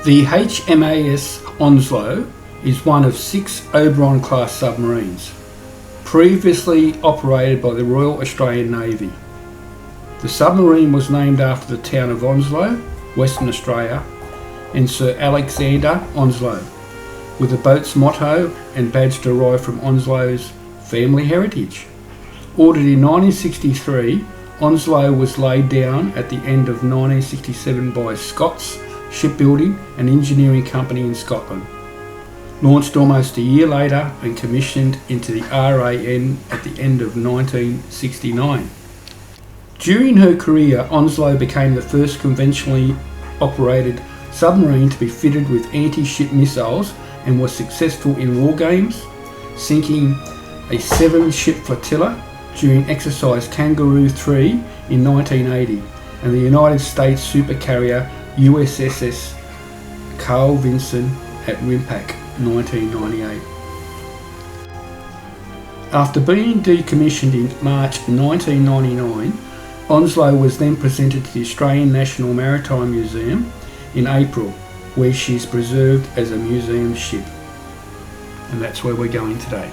The HMAS Onslow is one of 6 Oberon-class submarines, previously operated by the Royal Australian Navy. The submarine was named after the town of Onslow, Western Australia, and Sir Alexander Onslow, with the boat's motto and badge derived from Onslow's family heritage. Ordered in 1963, Onslow was laid down at the end of 1967 by Scott's Shipbuilding and Engineering Company in Scotland. Launched almost a year later and commissioned into the RAN at the end of 1969. During her career, Onslow became the first conventionally operated submarine to be fitted with anti-ship missiles and was successful in war games, sinking a 7-ship flotilla during exercise Kangaroo 3 in 1980 and the United States supercarrier USS Carl Vinson at Rimpak 1998. After being decommissioned in March 1999, Onslow was then presented to the Australian National Maritime Museum in April, where she is preserved as a museum ship. And that's where we're going today.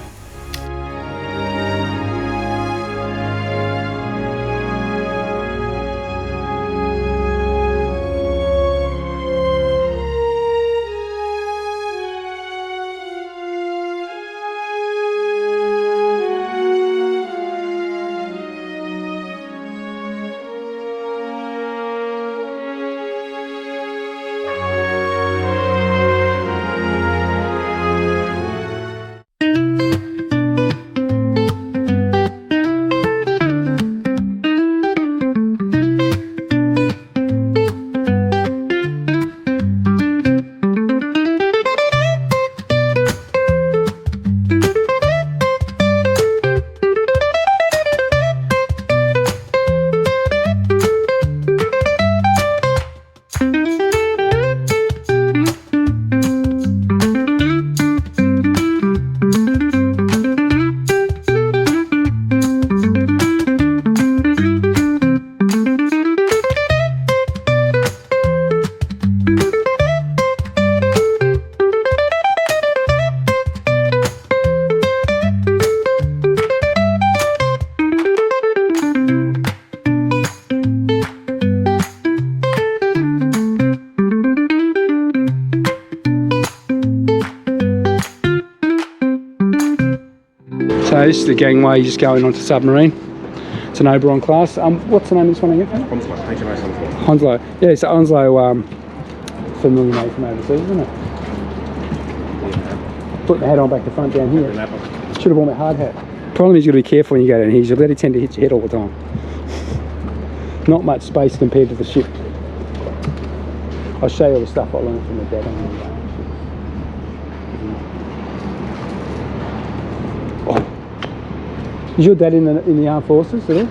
So this is the gangway just going onto Submarine. It's an Oberon class. What's the name of this one again? Onslow, HMAS Onslow. Onslow. Yeah, it's Onslow, familiar name from overseas, isn't it? Yeah. Put the hat on back to front down here. Should have worn my hard hat. Problem is you've got to be careful when you go down here. You'll really tend to hit your head all the time. Not much space compared to the ship. I'll show you all the stuff I learned from the dad on the Is your dad in the armed forces at all?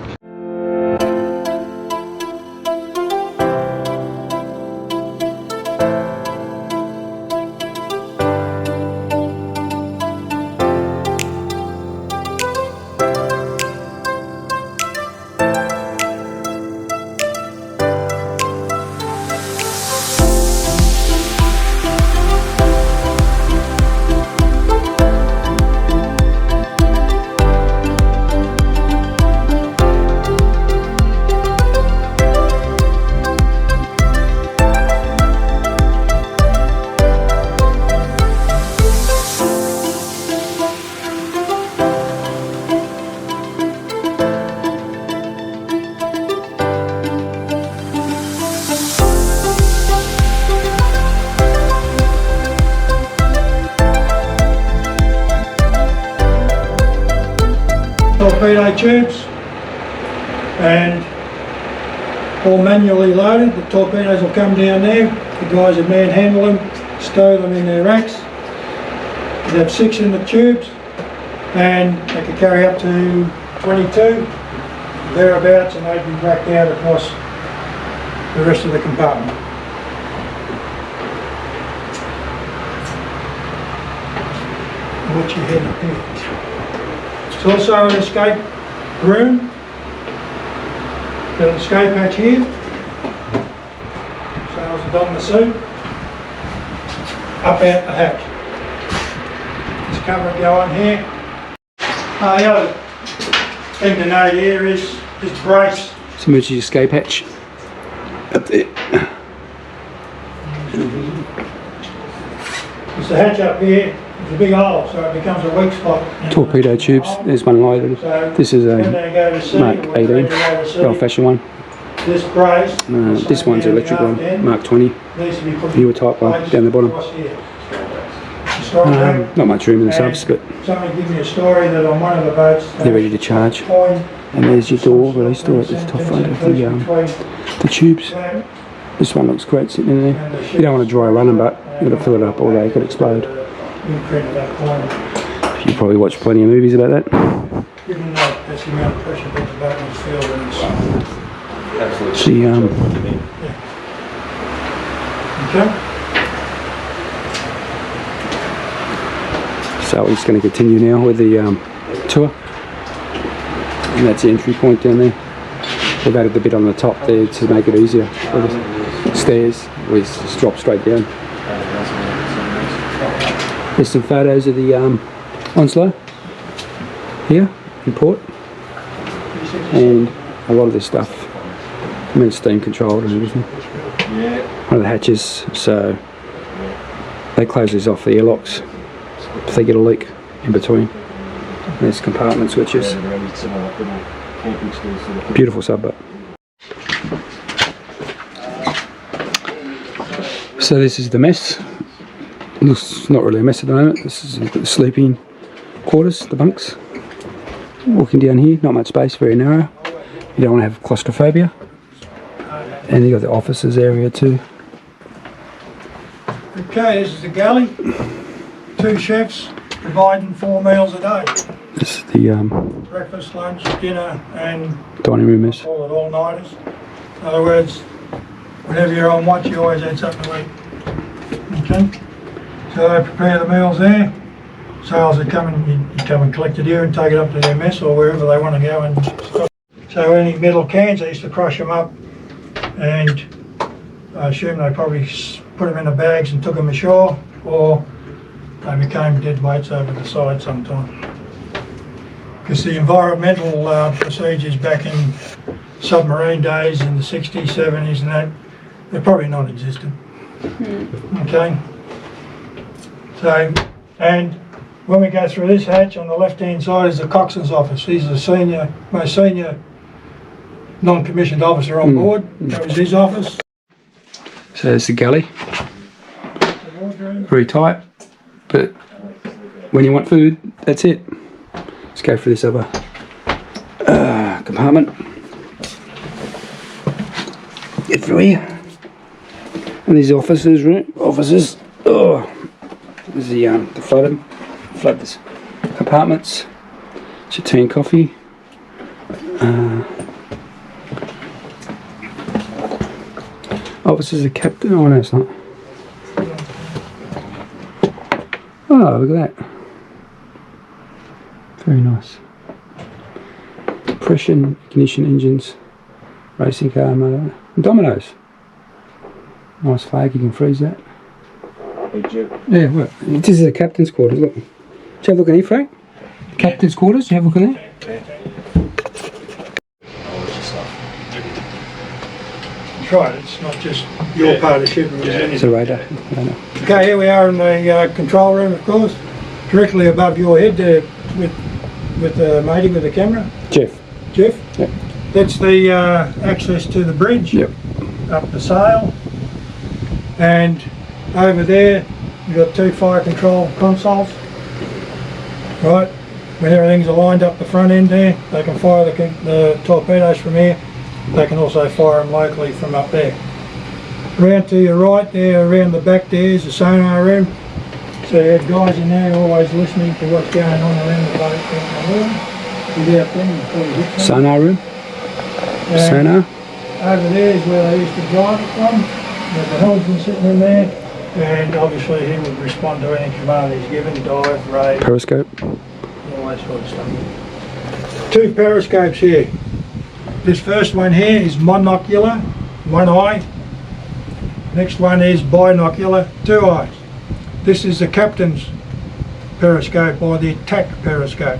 Torpedo tubes, and all manually loaded. The torpedoes will come down there, the guys will manhandle them, stow them in their racks. You have 6 in the tubes and they can carry up to 22 thereabouts, and they'd be racked out across the rest of the compartment. Watch your head up here. It's also an escape room. Got an escape hatch here. Sails are on the suit. up out the hatch. This cover go on here. The other thing to note here is this brace. It's emergency escape hatch up there. It's the hatch up here. It's a big hole, so it becomes a weak spot. Torpedo tubes. There's one loaded. So this is a when they go to sea, Mark or when 18, they go to sea, old-fashioned one. this brace, This one's electric one, Mark 20. needs to be put Viewer type one down the bottom. across here. Strong room. Not much room in the subs, but Somebody give me a story that on one of the boats they're ready to charge. coin And there's your door, release door at the top front of the tubes. This one looks great sitting in there. You don't want to dry run them, but you've got to fill it up or they could explode. imprint of that coin. You probably watch plenty of movies about that. Given that that's the amount of pressure that the boat will feel when it's She, okay. So we're just going to continue now with the tour. And that's the entry point down there. We've added the bit on the top there to make it easier. With the stairs, we just drop straight down. There's some photos of the Onslow here in port. And a lot of this stuff, I mean, it's steam controlled and everything. One of the hatches, so they close these off the airlocks if they get a leak in between. And there's compartment switches. Beautiful subboat. So this is the mess. Looks not really a mess at the moment. This is the sleeping quarters, the bunks. Walking down here, not much space, very narrow. You don't want to have claustrophobia. And you got the offices area too. Okay, this is the galley. 2 chefs providing 4 meals a day. This is the Breakfast, lunch, dinner and dining room is. call it all-nighters. In other words, whenever you're on watch you always had something to eat. Okay? So they prepare the meals there. Sailors that come and you come and collect it here and take it up to their mess or wherever they want to go and stop. So any metal cans, they used to crush them up and I assume they probably put them in the bags and took them ashore, or they became dead weights over the side sometime. Because the environmental procedures back in submarine days in the 60s, 70s and that, they're probably non-existent. Okay? So, and when we go through this hatch, on the left-hand side is the coxswain's office. He's the most senior non-commissioned officer on board. That was his office. So there's the galley. The wardroom. Very tight, but when you want food, that's it. Let's go for this other compartment. Get through here. And these offices, oh, there's the flood this compartments. It's your tea and coffee. Oh, this is a captain. Oh no, it's not. Oh, look at that. Very nice. Compression, ignition engines, racing car motor, dominoes. Nice flag, you can freeze that. Yeah, well, this is the captain's quarters, look. Do you have a look in here, Frank? Captain's quarters, do you have a look in there? That's right, it's not just your part of the ship. It's a radar. Okay, here we are in the control room, of course. Directly above your head there with the matey with the camera. Jeff. Jeff? Yep. That's the access to the bridge. Yep. Up the sail. And over there, you've got 2 fire control consoles. Right, when everything's aligned up the front end there, they can fire the torpedoes from here. They can also fire them locally from up there. Around to your right there, around the back there is the sonar room. So you have guys in there always listening to what's going on around the boat. Sonar room. And Sonar. over there is where they used to drive it from. There's the helmsman sitting in there. And obviously he would respond to any command he's given, dive, raid, Periscope. all that sort of stuff. 2 periscopes here. This first one here is monocular, 1 eye. Next one is binocular, 2 eyes. This is the captain's periscope, or the attack periscope.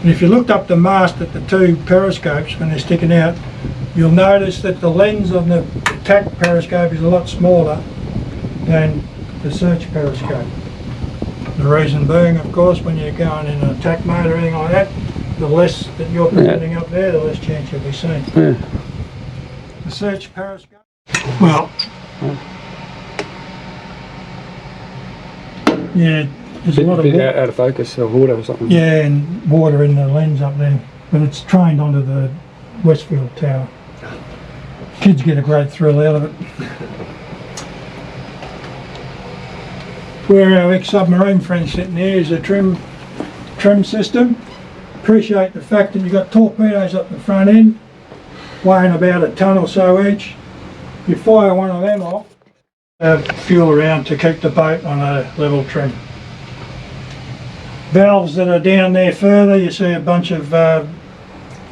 And if you looked up the mast at the two periscopes when they're sticking out, you'll notice that the lens on the attack periscope is a lot smaller than the search periscope. The reason being, of course, when you're going in an attack mode or anything like that, the less that you're presenting up there, the less chance you'll be seen. Yeah. The search periscope, well, yeah, there's a lot of bit out of focus or water or something. yeah, and water in the lens up there, but it's trained onto the Westfield Tower. Kids get a great thrill out of it. Where our ex-submarine friend sitting here is a trim system. Appreciate the fact that you've got torpedoes up the front end, weighing about a tonne or so each. You fire one of them off, fuel around to keep the boat on a level trim. Valves that are down there further, you see a bunch of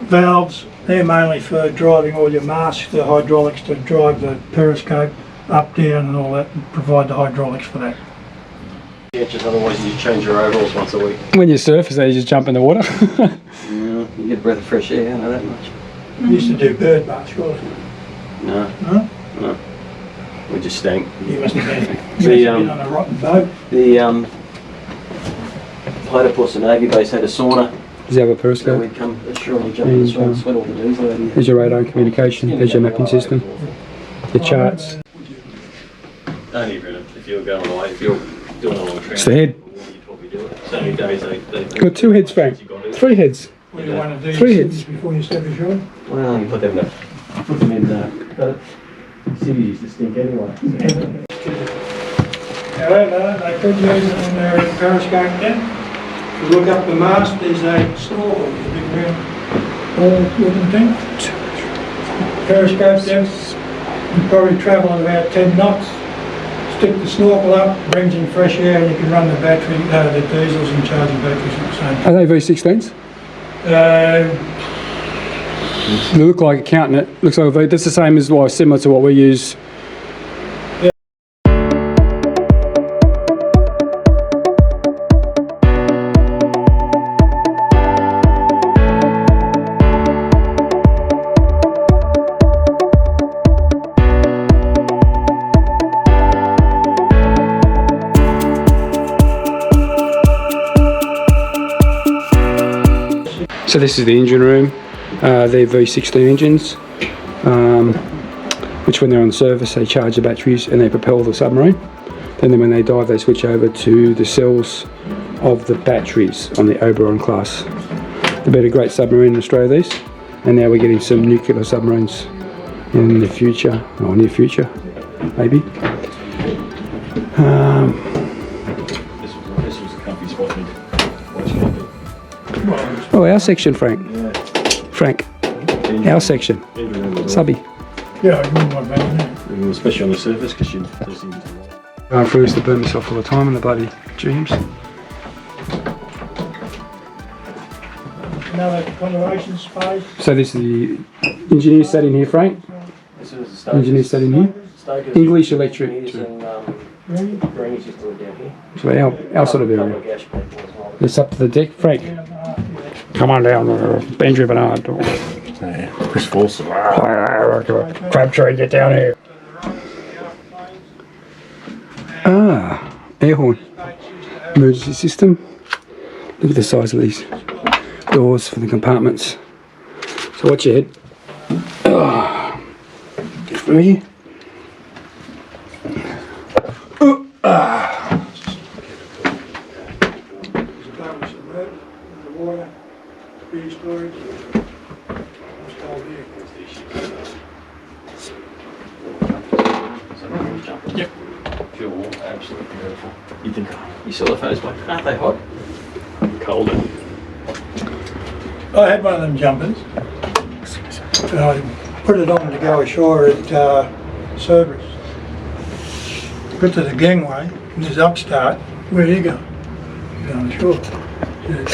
valves. They're mainly for driving all your masks, the hydraulics to drive the periscope up, down and all that, and provide the hydraulics for that. Yeah, just otherwise you change your overalls once a week. When you surf, is that you just jump in the water? Yeah, you get a breath of fresh air, I know that much. We used to do bird baths, wasn't it? No, No? no. We just stank. You must have been, The, on a rotten boat. The Platypus and Navy base had a sauna, Does he have a so periscope? we'd come ashore and you jump in the sauna and sweat all the diesel out of you. There's your radar and communication, there's your mapping system, your charts. Only if you're going away, if you're doing a long trip. It's the head. You'd probably do it. So many days they Got 2 heads, Frank. 3 heads. What do you want to do? 3 heads. Before you step ashore? Well, you put them in cities used to stink anyway. However, they could use it on their periscope then. If you look up the mast, there's a snorkel, a big round ball looking thing. Periscope depth, you probably travel at about 10 knots. Stick the snorkel up, brings in fresh air, and you can run the battery, the diesels and charging batteries at the same time. Are they V16s? They look like counting it. Looks like a V. That's the same as, well, similar to what we use. So this is the engine room. They're V16 engines, which when they're on the surface they charge the batteries and they propel the submarine. Then when they dive they switch over to the cells of the batteries on the Oberon class. They've been a great submarine in Australia, these, and now we're getting some nuclear submarines in the future, or near future, maybe. This was a comfy spot. Oh, our section, Frank. Frank, our section. Subby. Yeah, I wouldn't want that in there. Especially on the surface, because you Going through this to burn myself all the time in the bloody dreams. Another conservation space. So this is the engineer sat in here, Frank. Engineer sat in here. English electric. Really? So our sort of area. It's up to the deck, Frank. Come on down, Benji Bernard. Chris Folsom. Crabtree, get down here. Ah, air horn. Emergency system. Look at the size of these doors for the compartments. So watch your head. Get through here. Yep. Feel warm, absolutely beautiful. You think you saw the photos, mate? Aren't they hot? Colder. I had one of them jumpers. And I put it on to go ashore at Cerberus. Got to the gangway and there's upstart. Where are you going? Going ashore. You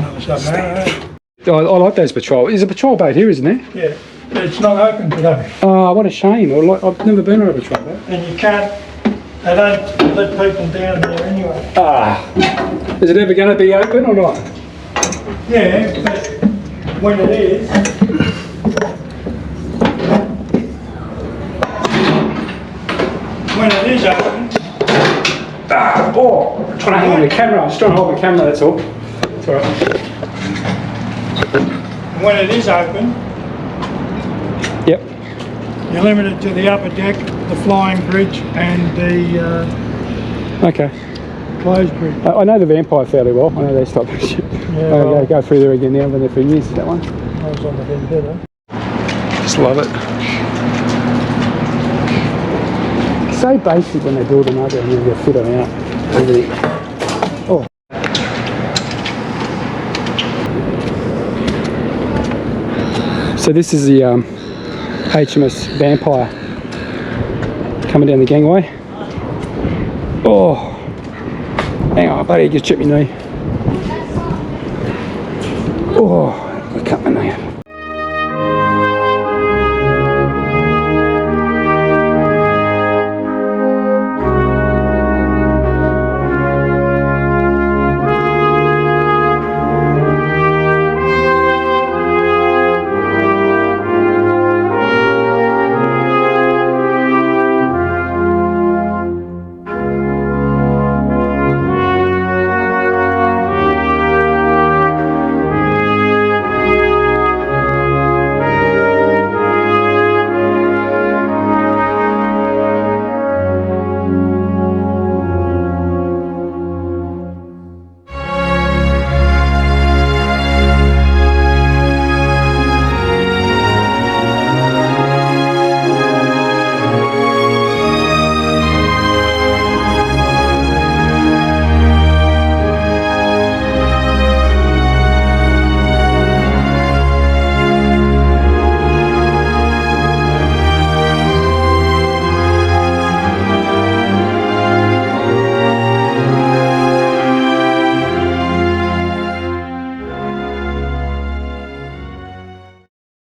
know the submarine. I like those patrol. There's a patrol boat here, isn't there? Yeah. It's not open today. Oh, what a shame. I've never been on a patrol boat. And you can't They don't let people down there anyway. Ah, is it ever going to be open or not? Yeah, but when it is, open, Oh, I'm trying to hold the camera. I'm just trying to hold the camera, that's all. It's all right. when it is open, Yep. you're limited to the upper deck, the flying bridge and the Okay. closed bridge. I know the Vampire fairly well. I know they stop. well, go through there again now. I've been there for years, that one. I was on the vendetta. Just love it. So basic when they build them up and then they fit them out. Everything. Oh. So this is the HMS Vampire coming down the gangway. Oh, hang on, buddy, just chipped my knee. Oh.